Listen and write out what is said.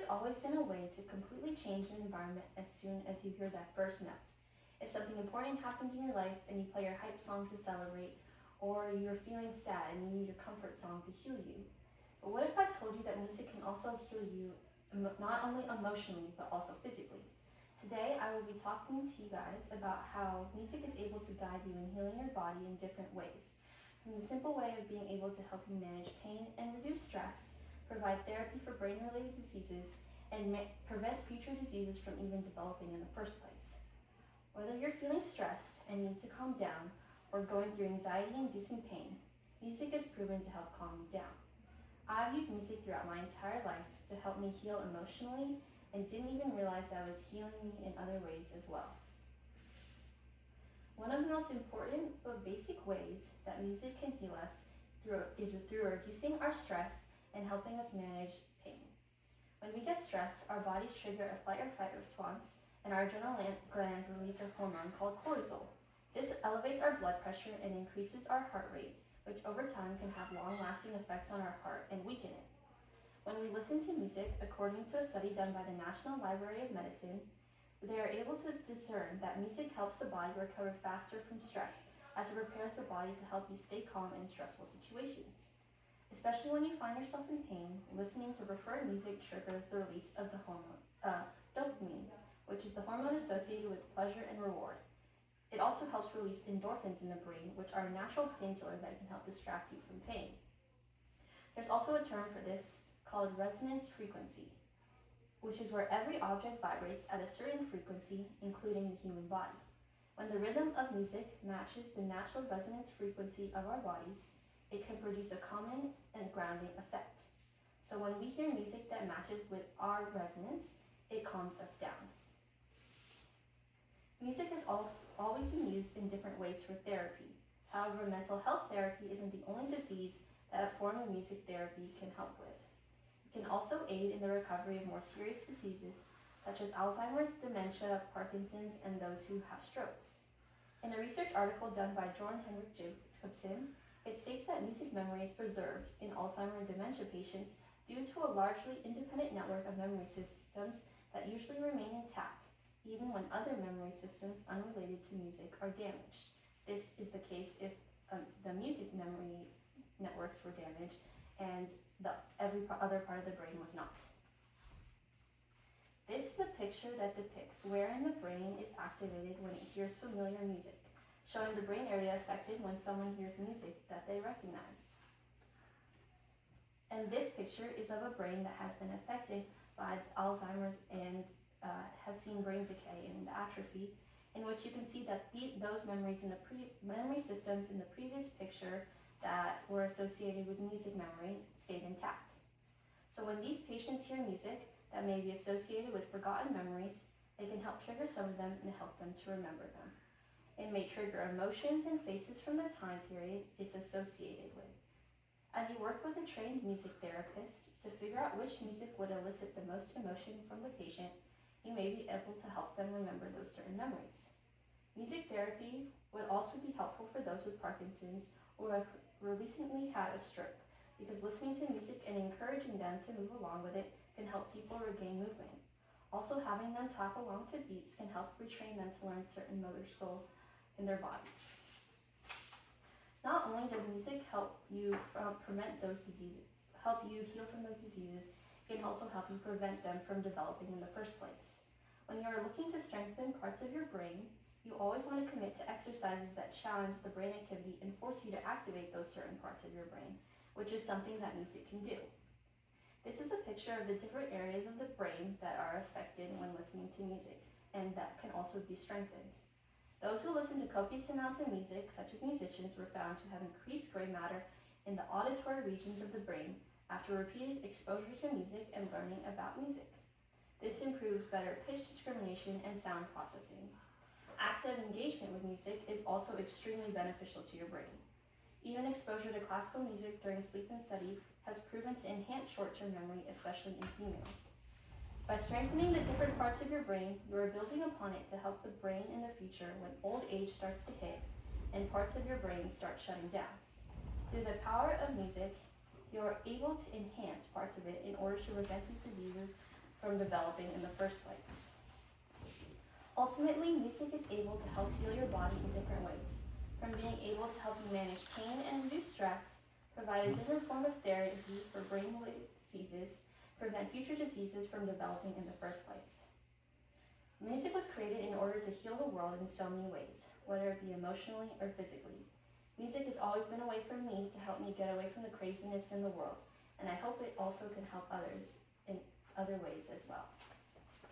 has always been a way to completely change an environment as soon as you hear that first note. If something important happened in your life and you play your hype song to celebrate, or you're feeling sad and you need your comfort song to heal you. But what if I told you that music can also heal you not only emotionally but also physically? Today I will be talking to you guys about how music is able to guide you in healing your body in different ways. From the simple way of being able to help you manage pain and reduce stress, provide therapy for brain-related diseases, and prevent future diseases from even developing in the first place. Whether you're feeling stressed and need to calm down, or going through anxiety-inducing pain, music is proven to help calm you down. I've used music throughout my entire life to help me heal emotionally and didn't even realize that it was healing me in other ways as well. One of the most important but basic ways that music can heal us is through reducing our stress and helping us manage pain. When we get stressed, our bodies trigger a fight or flight response, and our adrenal glands release a hormone called cortisol. This elevates our blood pressure and increases our heart rate, which over time can have long-lasting effects on our heart and weaken it. When we listen to music, according to a study done by the National Library of Medicine, they are able to discern that music helps the body recover faster from stress, as it prepares the body to help you stay calm in stressful situations. Especially when you find yourself in pain, listening to preferred music triggers the release of the hormone dopamine, which is the hormone associated with pleasure and reward. It also helps release endorphins in the brain, which are a natural painkiller that can help distract you from pain. There's also a term for this called resonance frequency, which is where every object vibrates at a certain frequency, including the human body. When the rhythm of music matches the natural resonance frequency of our bodies, it can produce a calming and grounding effect. So when we hear music that matches with our resonance, it calms us down. Music has always been used in different ways for therapy. However, mental health therapy isn't the only disease that a form of music therapy can help with. It can also aid in the recovery of more serious diseases such as Alzheimer's, dementia, Parkinson's, and those who have strokes. In a research article done by Jorn Henrik Jacobsen, it states that music memory is preserved in Alzheimer's and dementia patients due to a largely independent network of memory systems that usually remain intact, even when other memory systems unrelated to music are damaged. This is the case if the music memory networks were damaged and every other part of the brain was not. This is a picture that depicts where in the brain is activated when it hears familiar music, showing the brain area affected when someone hears music that they recognize. And this picture is of a brain that has been affected by Alzheimer's and has seen brain decay and atrophy, in which you can see that those memories in the memory systems in the previous picture that were associated with music memory stayed intact. So when these patients hear music that may be associated with forgotten memories, they can help trigger some of them and help them to remember them. It may trigger emotions and faces from the time period it's associated with. As you work with a trained music therapist to figure out which music would elicit the most emotion from the patient, you may be able to help them remember those certain memories. Music therapy would also be helpful for those with Parkinson's or who recently had a stroke, because listening to music and encouraging them to move along with it can help people regain movement. Also, having them tap along to beats can help retrain them to learn certain motor skills in their body. Not only does music help you help you heal from those diseases, it can also help you prevent them from developing in the first place. When you are looking to strengthen parts of your brain, you always want to commit to exercises that challenge the brain activity and force you to activate those certain parts of your brain, which is something that music can do. This is a picture of the different areas of the brain that are affected when listening to music, and that can also be strengthened. Those who listen to copious amounts of music, such as musicians, were found to have increased gray matter in the auditory regions of the brain after repeated exposure to music and learning about music. This improves better pitch discrimination and sound processing. Active engagement with music is also extremely beneficial to your brain. Even exposure to classical music during sleep and study has proven to enhance short-term memory, especially in females. By strengthening the different parts of your brain, you are building upon it to help the brain in the future when old age starts to hit and parts of your brain start shutting down. Through the power of music, you are able to enhance parts of it in order to prevent these diseases from developing in the first place. Ultimately, music is able to help heal your body in different ways, from being able to help you manage pain and reduce stress, provide a different form of therapy for brain-related diseases, prevent future diseases from developing in the first place. Music was created in order to heal the world in so many ways, whether it be emotionally or physically. Music has always been a way for me to help me get away from the craziness in the world, and I hope it also can help others in other ways as well.